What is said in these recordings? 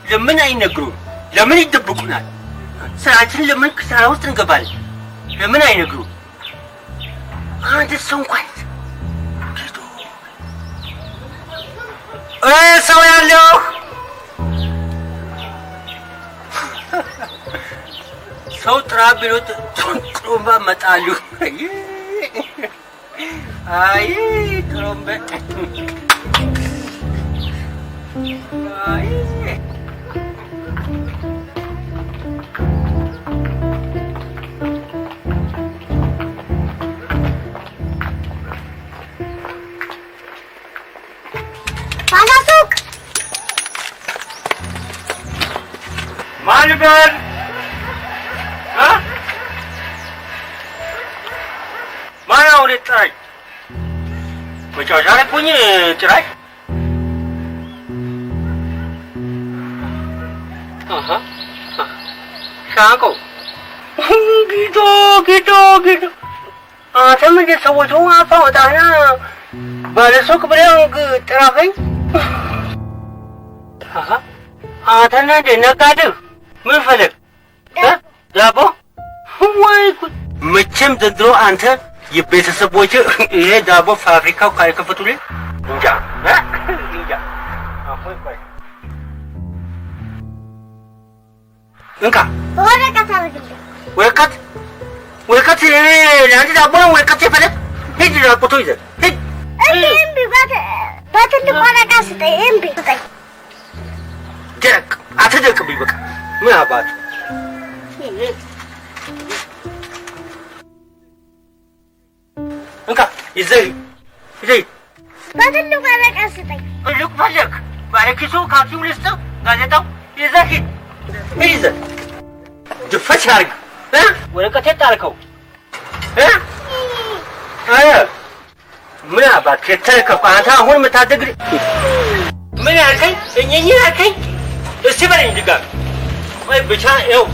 ለምን አይነግሩም? ለምን ይደብቁናል? ስራችን ለምን ክሳራ ውስጥ እንገባለን? ለምን አይነግሩም? አንድ ሰው እንኳን ሰው ያለው ሰው ጥራ ቢሉት ጥሩምባ መጣሉ። አይ ጥሩምባ አይ ማንበር ማናው ለጣይ ወጫጫ ለኩኝ ጭራይ ሻንቆ ጊዶ አተም ሰዎቹ አፋውታና ባለሱቅ ብለው ጥራፈኝ አተና ደነቃደው ምን ፈለግ ዳቦ ወይ መቼም ዘንድሮ አንተ የቤተሰቦች ይሄ ዳቦ ፋብሪካው ካልከፈቱልኝ እንጃ እንካ ወረቀት ለአንድ ዳቦ ነው ወረቀት የፈለግ ሂድ ዳቦቶ ይዘህ ሂድ እምቢ በትልቅ ወረቀት ስጠኝ እምቢ ስጠኝ ደረቅ አትደርቅብኝ በቃ ምን አባቱ እንካ ይዘይ በትልቅ ወረቀት ስጠኝ ትልቅ ፈለግ ባለኪሱ ካኪው ልስጥህ ጋዜጣው ይዘህ ሂድ ይዘህ ድፈት ያርግ ወረቀት የጣልከው ምን አባት ከተልከው አንተ አሁን የምታደግር ምን ያልከኝ እኛኝ ያልከኝ እስቲ በለኝ ድጋሚ ወይ ብቻ ይኸው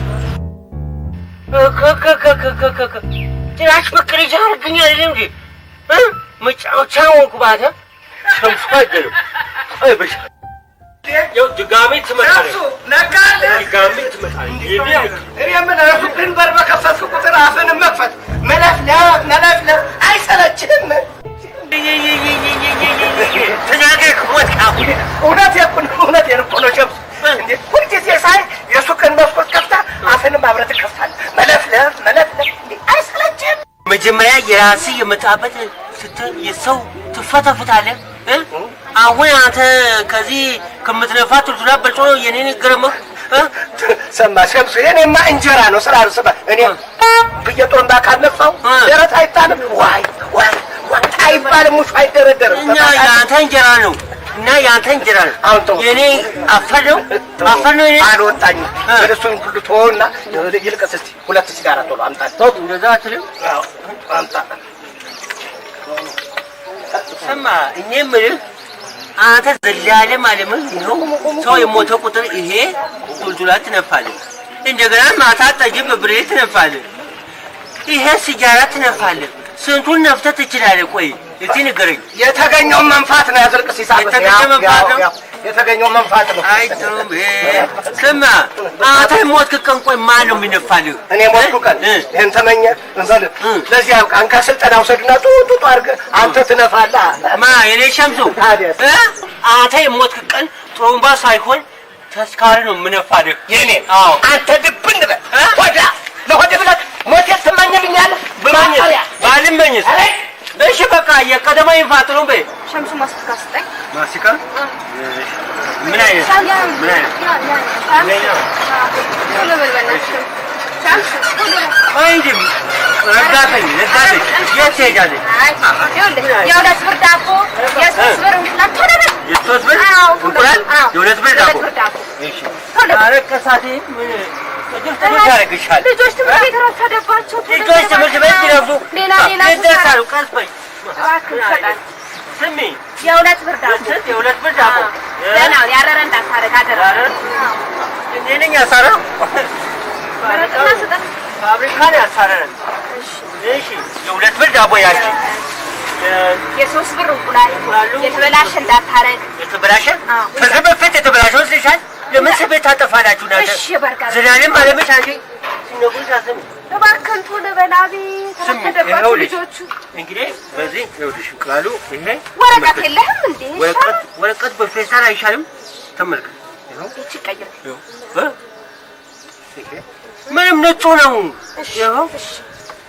ጭራሽ መቀለጃ አድርገኛል አይደል እንዴ መጫወቻ ሆንኩ ባተ ሸምሱ አይደለም አይ ብቻ ይኸው ድጋሚ ትመጣለህ ድጋሚ ትመጣለህ እኔ ምን እራሱ ድንበር በከፈትኩ ቁጥር አፍን መክፈት መለፍለፍ አይሰለችህም ተናገር ወጣሁ እውነቴን እኮ ነው ሸምሱ እንዴ ሁልጊዜ ሳይ የሱቅን መስኮት ከፍታ አፍንም አብረህ ከፍታለህ መለፍለፍ እንዴ አይሰለችህም መጀመሪያ የራስህ የመጣበት ስትል የሰው ትፈተፍታለህ አሁን አንተ ከዚህ ከምትነፋ ቱልቱላ በልጦ የኔን ገረመህ ሰማ ሸምሱ የኔማ እንጀራ ነው ስላልሰማ እኔ በየጦንዳ ካልነፋው ደረት አይጣልም ዋይ አይባልም ሙሽ አይደረደርም እኛ ያንተ እንጀራ ነው እና ያንተ እንጀራ ነው የኔ አፈር ነው እኔ አልወጣኝም እሱን ሁሉ ተወውና ይልቀስ እስቲ ሁለት ሲጋራ ቶሎ አምጣ እንደዛ አትልም አምጣ ሰማ እኔ የምልህ አንተ ዘላለም አለምን ነው ሰው የሞተ ቁጥር ይሄ ቱልቱላ ትነፋለህ እንደገና ማታ ጠጅም ብሬ ትነፋለህ ይሄ ሲጋራ ትነፋለህ ስንቱን ነፍተህ ትችላለህ ቆይ እቲ ንገረኝ የተገኘው መንፋት ነው ያዘልቅ ሲሳብ የተገኘው መንፋት ነው አይ ጥሩም ስማ አንተ ሞትክ ቀን ቆይ ማን ነው የሚነፋልህ እኔ ሞትኩ ቀን ይሄን ተመኘ እንዘል ለዚህ አንካ ስልጠና ወሰድና ጡጡ አድርገህ አንተ ትነፋለህ ማ የኔ ሸምሱ አንተ የሞትክ ቀን ጥሩምባ ሳይሆን ተስካሪ ነው የምነፋልህ የኔ አዎ አንተ ድብን በል ወዳ ለሆደ ብለህ ሞቴ ትመኝልኛለህ ባልመኝስ እሺ በቃ የቀደመው ይፋጥሩ በይ ሸምሱ ማስቲካ ስጠኝ ማስቲካ ምን አይነት አይንጂም ረጋተኝ የት ሄዳለች የሁለት ብር ዳቦ የሶስት ብር እንቁላል የሶስት ብር እንቁላል የሁለት ብር ዳቦ እሺ አረከሳቴ ምን ልጆች ትምህርት ቤት ረፈደባቸው ልጆች ትምህርት ቤት ይረፉ ሌላ ይደርሳሉ ቀስ በይ ስሚ የሁለት ብር ዳቦ ገና ያረረ እንዳታረግ አደራ እኔ ነኝ ያሳረው ፋብሪካ ነው ያሳረረን እሺ የሁለት ብር ዳቦ ያቺ የሶስት ብር እንቁላል የተበላሸ እንዳታረግ የተበላሸ ከዚህ በፊት የተበላሸው ልሻል ለምን ስቤት ታጠፋላችሁ ናተ እሺ በርካ ዘላለም አለምሽ አንቺ ሲነጉን ሳሰሙ ተባከንቱ ለበላቢ ተደባችሁ ልጆቹ እንግዲህ በዚህ ይኸውልሽ ቃሉ ይሄ ወረቀት የለህም እንዴ ወረቀት በፌስታል አይሻልም ተመልከት ይኸው እቺ ቀይር ምንም ንጹህ ነው ይኸው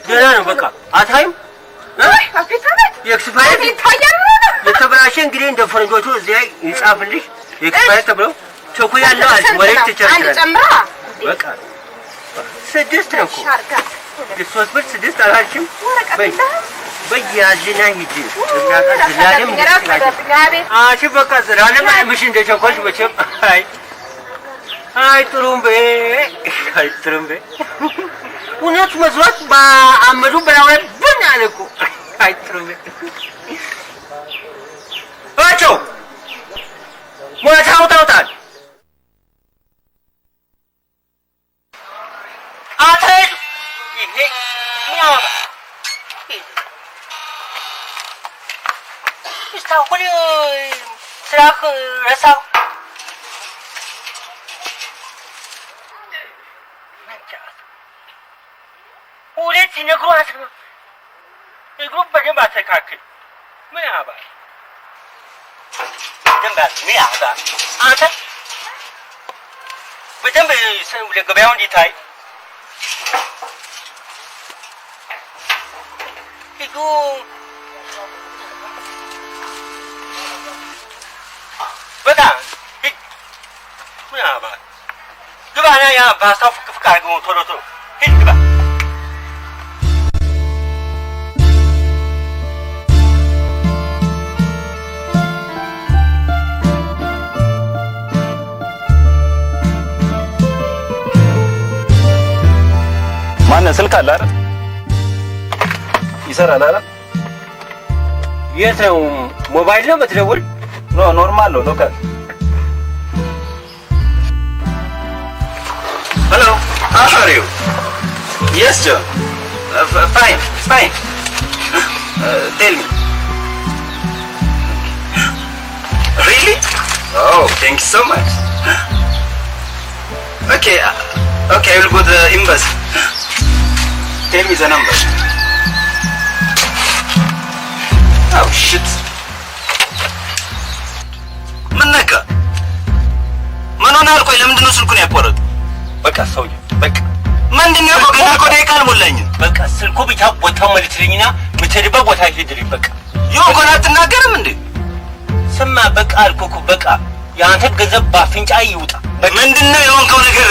ደህና ነው በቃ አታይም አፍሪካበት የኤክስፓየር የተበላሸ እንግዲህ እንደ ፈረንጆቹ እዚህ ላይ ይጻፍልሽ ኤክስፓየር ተብሎ ቸኩ ያለው አለ ወሬት ተቸርችላል በቃ ስድስት ነው እኮ ሶስት ብር ስድስት አላልሽም በያዝና ሂጂ ዘላለም አንቺ በቃ ዘላለም ምሽ እንደቸኮልሽ መቼም አይ ጥሩምቤ እውነት መስሎት በአመዱ በላው ላይ ብን አለ እኮ አይ ጥሩምቤ አቸው ሞታው ታውታል አተይ ይሄ ያው እስታሁን ስራክ ረሳው ሁለት ነግሯት ነው እግሩ በደንብ አስተካክል ምን አባል ደንባል ምን አባል አንተ በደንብ ለገበያው እንዲታይ 이거 뭐다 뭐야 봐 그거 아니야 바스타 푸크 알고 돌아도 해 그거 ማነው ስልክ አለ አይደል ይሰራል አይደል የት ነው ሞባይል ነው የምትደውል ኖ ኖርማል ነው ሎካል Hello, how are you? Yes, John. Fine. Tell me. Really? Oh, thank you so much. Okay, I will go to the embassy. Tell me the number. Oh, shit. ምነካ ምን ሆነ አልቆይ ለምንድን ነው ስልኩን ያቋረጥ በቃ ሰውዬ በቃ ምንድነው ገና ቆዳ ይቃልሞላኝ በቃ ስልኩ ብቻ ቦታው መልትልኝና ምትድባ ቦታ ሄድልኝ በቃ ይሁን አትናገርም እንዴ ስማ በቃ አልኩኩ በቃ ያንተ ገንዘብ ባፍንጫ ይውጣ ምንድነው የሆንከው ነገር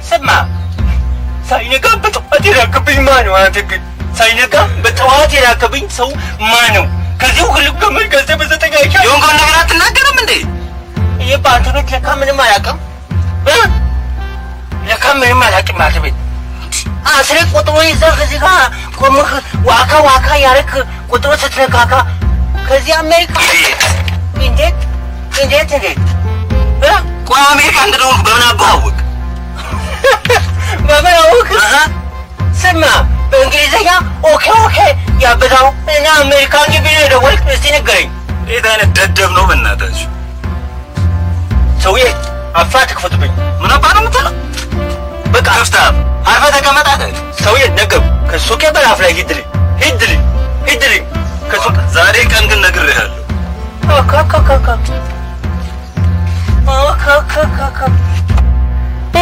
ስማ ሳይነጋ በጠዋት የላከብኝ ማነው አንተ ግን ሳይነጋ በጠዋት የላከብኝ ሰው ማነው ከዚህ ሁሉ ገመድ ገንዘብ በዘጠኛው የሆንከው ነገር አትናገርም እንዴ ይሄ ባንተኖች ለካ ምንም አያውቅም ለካ ምንም አያውቅም ማለት ቤት አስሬ ቁጥሩ ይዘህ እዚህ ጋር ቆመህ ዋካ ያረክ ቁጥሩ ስትነካካ ከዚህ አሜሪካ እንዴት ቆይ አሜሪካ እንደሆንኩ በምን አባወቅ በምን አወቅ ስማ በእንግሊዘኛ ኦኬ ያበዛው እና አሜሪካን ቢል ደወልክ እስቲ ንገረኝ የት አይነት ደደብ ነው በእናታችሁ ሰውዬ አፋት ክፈትብኝ ምን አባ ነው የምትለው በቃ አፍታ አርፈ ተቀመጥ አይደል ሰውዬ ነገሩ ከሱቄ በራፍ ላይ ሂድልኝ ከሱቅ ዛሬ ቀን ግን ነግሬሃለሁ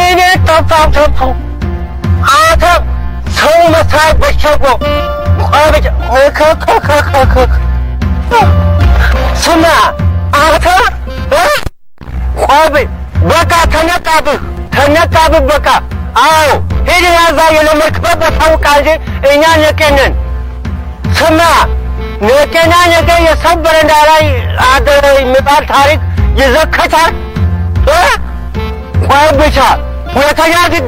እኔ ተፋ አታ ሰው መስራት በቸጎ ቆብጭ ስማ አታ ቆብ በቃ ተነቃብህ በቃ አዎ ሄድ ያዛ የለመድክበት ቦታውቃ እንጂ እኛ ነቄነን ስማ ነቄና ነገ የሰበረ እንዳላይ አደረ ይመጣል ታሪክ ይዘከታል ቆይ ብቻ ሁለተኛ ግን